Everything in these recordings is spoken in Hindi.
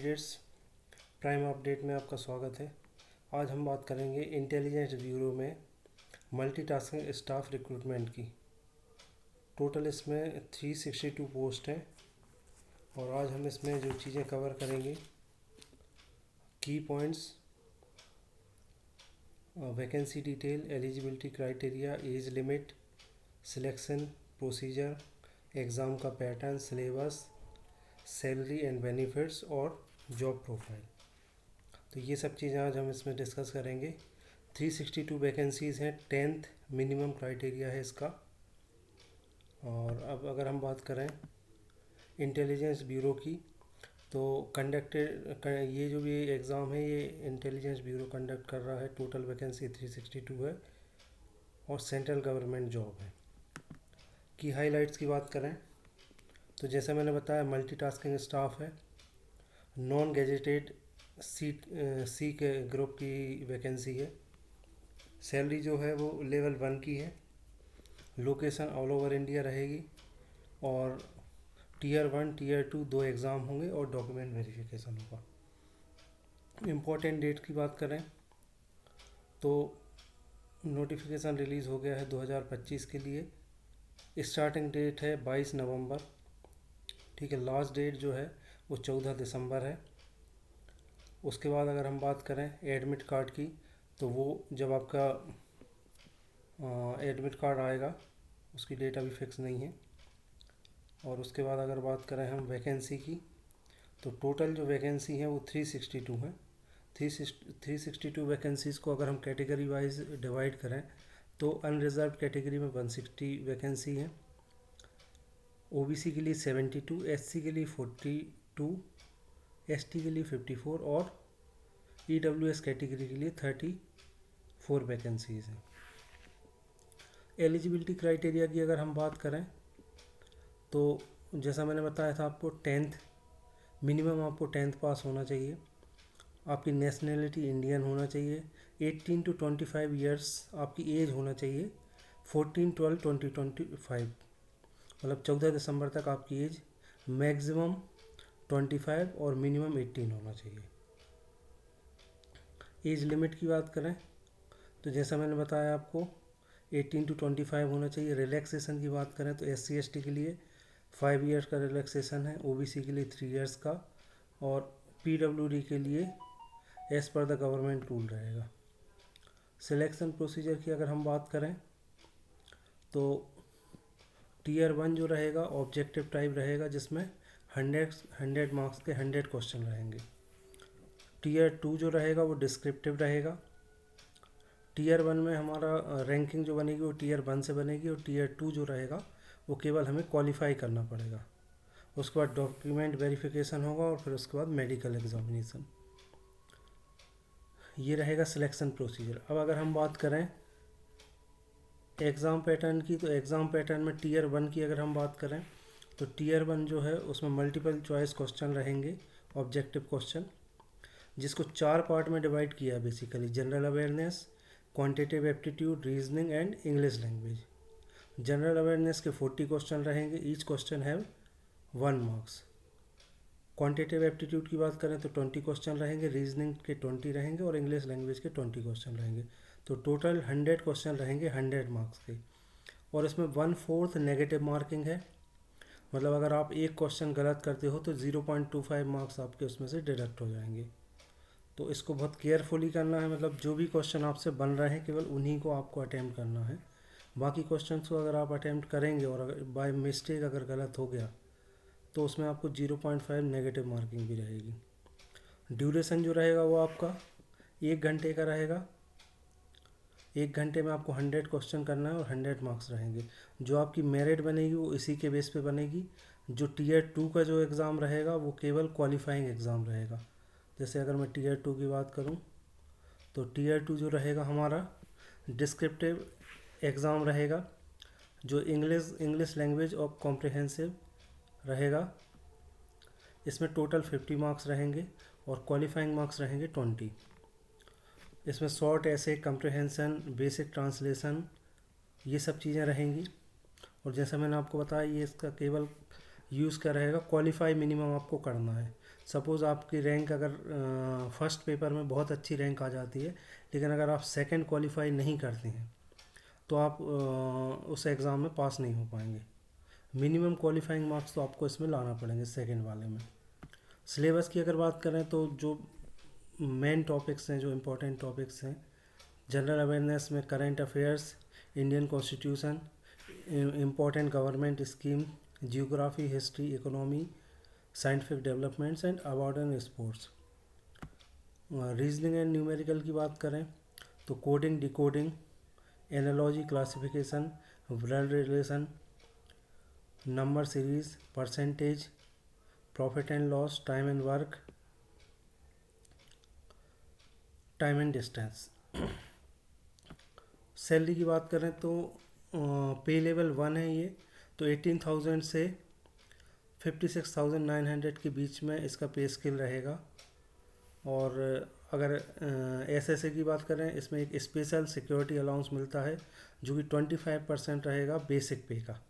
कैंडिडेट्स, प्राइम अपडेट में आपका स्वागत है। आज हम बात करेंगे इंटेलिजेंस ब्यूरो में मल्टीटास्किंग स्टाफ रिक्रूटमेंट की। टोटल इसमें 362 पोस्ट हैं और आज हम इसमें जो चीज़ें कवर करेंगे, key points, vacancy detail, eligibility criteria, age limit, selection procedure, exam का pattern, syllabus, salary and benefits और जॉब प्रोफाइल। तो ये सब चीज़ें आज हम इसमें डिस्कस करेंगे। 362 वैकेंसीज़ हैं, 10th मिनिमम क्राइटेरिया है इसका। और अब अगर हम बात करें इंटेलिजेंस ब्यूरो की, तो ये जो भी एग्ज़ाम है ये इंटेलिजेंस ब्यूरो कंडक्ट कर रहा है। टोटल वैकेंसी 362 है और सेंट्रल गवर्नमेंट जॉब है। की हाइलाइट्स की बात करें तो जैसे मैंने बताया, मल्टीटास्किंग स्टाफ है, नॉन गैजेटेड सी के ग्रुप की वैकेंसी है। सैलरी जो है वो लेवल 1 की है। लोकेशन ऑल ओवर इंडिया रहेगी और टीयर 1 टीयर 2 दो एग्ज़ाम होंगे और डॉक्यूमेंट वेरिफिकेशन होगा। इम्पोर्टेंट डेट की बात करें तो नोटिफिकेशन रिलीज़ हो गया है 2025 के लिए। स्टार्टिंग डेट है 22 नवंबर, ठीक है। लास्ट डेट जो है वो 14 दिसंबर है। उसके बाद अगर हम बात करें एडमिट कार्ड की, तो वो जब आपका एडमिट कार्ड आएगा, उसकी डेट अभी फिक्स नहीं है। और उसके बाद अगर बात करें हम वैकेंसी की, तो टोटल जो वैकेंसी है वो 362 है। 362 वैकेंसीज़ को अगर हम कैटेगरी वाइज डिवाइड करें तो अनरिजर्व कैटेगरी में 160 वैकेंसी है, ओबीसी के लिए 72, एससी के लिए 42, एसटी के लिए 54 और ईडब्ल्यूएस कैटेगरी के लिए 34 वैकेंसीज़ हैं। एलिजिबिलिटी क्राइटेरिया की अगर हम बात करें तो जैसा मैंने बताया था आपको, 10th मिनिमम आपको 10th पास होना चाहिए। आपकी नेशनैलिटी इंडियन होना चाहिए। 18 to 25 ईयर्स आपकी एज होना चाहिए। 14/12/2025 मतलब 14 दिसंबर तक आपकी एज मैक्सिमम 25 और मिनिमम 18 होना चाहिए। एज लिमिट की बात करें तो जैसा मैंने बताया आपको 18 to 25 होना चाहिए। रिलैक्सेशन की बात करें तो SC/ST के लिए 5 ईयर्स का रिलैक्सेशन है, OBC के लिए 3 ईयर्स का और PWD के लिए as per the government rule रहेगा। सिलेक्शन प्रोसीजर की अगर हम बात करें तो टीयर 1 जो रहेगा ऑब्जेक्टिव टाइप रहेगा, जिसमें 100 मार्क्स के 100 क्वेश्चन रहेंगे। टीयर 2 जो रहेगा वो डिस्क्रिप्टिव रहेगा। टीयर 1 में हमारा रैंकिंग जो बनेगी वो टीयर 1 से बनेगी और टीयर 2 जो रहेगा वो केवल हमें क्वालिफाई करना पड़ेगा। उसके बाद डॉक्यूमेंट वेरिफिकेशन होगा और फिर उसके बाद मेडिकल एग्जामिनेशन। ये रहेगा सिलेक्शन प्रोसीजर। अब अगर हम बात करें एग्ज़ाम पैटर्न की, तो एग्ज़ाम पैटर्न में टीयर 1 की अगर हम बात करें तो टीयर 1 जो है उसमें मल्टीपल चॉइस क्वेश्चन रहेंगे, ऑब्जेक्टिव क्वेश्चन, जिसको 4 पार्ट में डिवाइड किया है basically: general awareness, quantitative aptitude, reasoning and English language. General awareness के 40 क्वेश्चन रहेंगे, each question have 1 marks. Quantitative aptitude की बात करें तो 20 क्वेश्चन रहेंगे, रीजनिंग के 20 रहेंगे और इंग्लिश लैंग्वेज के 20 क्वेश्चन रहेंगे। तो टोटल 100 क्वेश्चन रहेंगे 100 मार्क्स के। और इसमें 1/4 नेगेटिव मार्किंग है, मतलब अगर आप एक क्वेश्चन गलत करते हो तो 0.25 मार्क्स आपके उसमें से डिडक्ट हो जाएंगे। तो इसको बहुत केयरफुली करना है, मतलब जो भी क्वेश्चन आपसे बन रहे हैं केवल उन्हीं को आपको अटैम्प्ट करना है। बाकी क्वेश्चंस को अगर आप अटैम्प्ट करेंगे और अगर बाय मिस्टेक अगर गलत हो गया तो उसमें आपको 0.5 नेगेटिव मार्किंग भी रहेगी। ड्यूरेशन जो रहेगा वो आपका 1 घंटे का रहेगा। 1 घंटे में आपको 100 क्वेश्चन करना है और 100 मार्क्स रहेंगे। जो आपकी मेरिट बनेगी वो इसी के बेस पे बनेगी। जो टीयर 2 का जो एग्ज़ाम रहेगा वो केवल क्वालिफाइंग एग्ज़ाम रहेगा। जैसे अगर मैं टीयर 2 की बात करूं तो टीयर 2 जो रहेगा हमारा डिस्क्रिप्टिव एग्ज़ाम रहेगा, जो इंग्लिश लैंग्वेज और कॉम्प्रिहेंसिव रहेगा। इसमें टोटल 50 मार्क्स रहेंगे और क्वालिफाइंग मार्क्स रहेंगे 20। इसमें शॉर्ट ऐसे, कम्प्रिहेंसन, बेसिक ट्रांसलेशन, ये सब चीज़ें रहेंगी। और जैसा मैंने आपको बताया, ये इसका केवल यूज़ क्या रहेगा, क्वालिफाई मिनिमम आपको करना है। सपोज़ आपकी रैंक अगर फर्स्ट पेपर में बहुत अच्छी रैंक आ जाती है, लेकिन अगर आप सेकंड क्वालिफाई नहीं करते हैं तो आप उस एग्ज़ाम में पास नहीं हो पाएंगे। मिनिमम क्वालिफाइंग मार्क्स तो आपको इसमें लाना पड़ेंगे सेकंड वाले में। सिलेबस की अगर बात करें तो जो मेन टॉपिक्स हैं, जो इम्पोर्टेंट टॉपिक्स हैं, जनरल अवेयरनेस में current affairs, Indian constitution, important government scheme, geography, history, economy, scientific developments and award and sports. Reasoning and numerical की बात करें तो coding, decoding, analogy, classification, blood relation, number series, percentage, profit and loss, time and work, time and distance. Salary की बात करें तो पे लेवल 1 है ये, तो 18,000 से 56,900 के बीच में इसका पे स्केल रहेगा। और अगर एसएसए की बात करें, इसमें एक स्पेशल सिक्योरिटी अलाउंस मिलता है जो कि 25% रहेगा बेसिक पे का।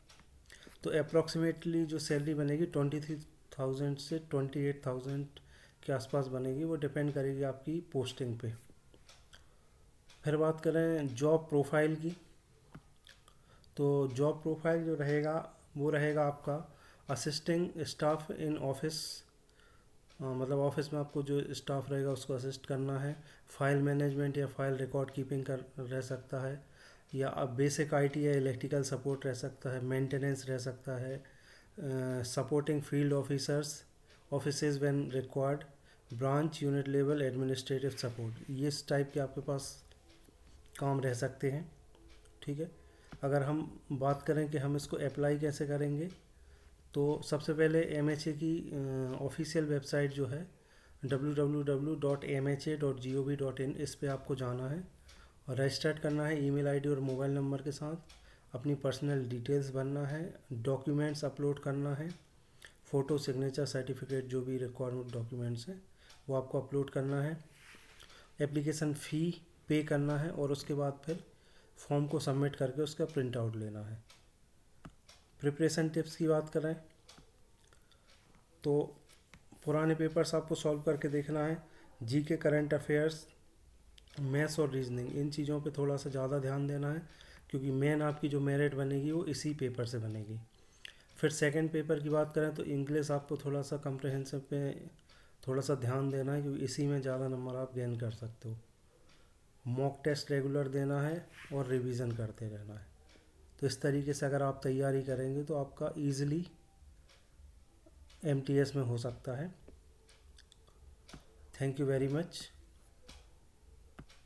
तो अप्रॉक्सीमेटली जो सैलरी बनेगी 23,000 से 28,000 के आसपास बनेगी, वो डिपेंड करेगी आपकी पोस्टिंग पे। फिर बात करें जॉब प्रोफाइल की, तो जॉब प्रोफाइल जो रहेगा वो रहेगा आपका असिस्टिंग स्टाफ इन ऑफिस, मतलब ऑफिस में आपको जो स्टाफ रहेगा उसको असिस्ट करना है। फाइल मैनेजमेंट या फाइल रिकॉर्ड कीपिंग कर रह सकता है, या अब बेसिक आईटी या इलेक्ट्रिकल सपोर्ट रह सकता है, मेंटेनेंस रह सकता है, supporting field officers offices when required, branch unit level administrative support, ये इस टाइप के आपके पास काम रह सकते हैं। ठीक है, अगर हम बात करें कि हम इसको अप्लाई कैसे करेंगे, तो सबसे पहले MHA की ऑफिशियल वेबसाइट जो है www.mha.gov.in, इस पे आपको जाना है और रजिस्टर्ड करना है ईमेल आईडी और मोबाइल नंबर के साथ। अपनी पर्सनल डिटेल्स भरना है, डॉक्यूमेंट्स अपलोड करना है, फ़ोटो, सिग्नेचर, सर्टिफिकेट, जो भी रिक्वायरमेंट डॉक्यूमेंट्स हैं वो आपको अपलोड करना है। एप्लीकेशन फ़ी पे करना है और उसके बाद फिर फॉर्म को सबमिट करके उसका प्रिंट आउट लेना है। प्रिपरेशन टिप्स की बात करें तो पुराने पेपर्स आपको सॉल्व करके देखना है। जीके, करंट अफेयर्स, मैथ्स और रीजनिंग, इन चीज़ों पे थोड़ा सा ज़्यादा ध्यान देना है, क्योंकि मेन आपकी जो मेरिट बनेगी वो इसी पेपर से बनेगी। फिर सेकंड पेपर की बात करें तो इंग्लिश आपको थोड़ा सा कम्प्रहेंसिव पे थोड़ा सा ध्यान देना है, क्योंकि इसी में ज़्यादा नंबर आप गेन कर सकते हो। मॉक टेस्ट रेगुलर देना है और रिवीजन करते रहना है। तो इस तरीके से अगर आप तैयारी करेंगे तो आपका ईज़िली MTS में हो सकता है। Thank you very much.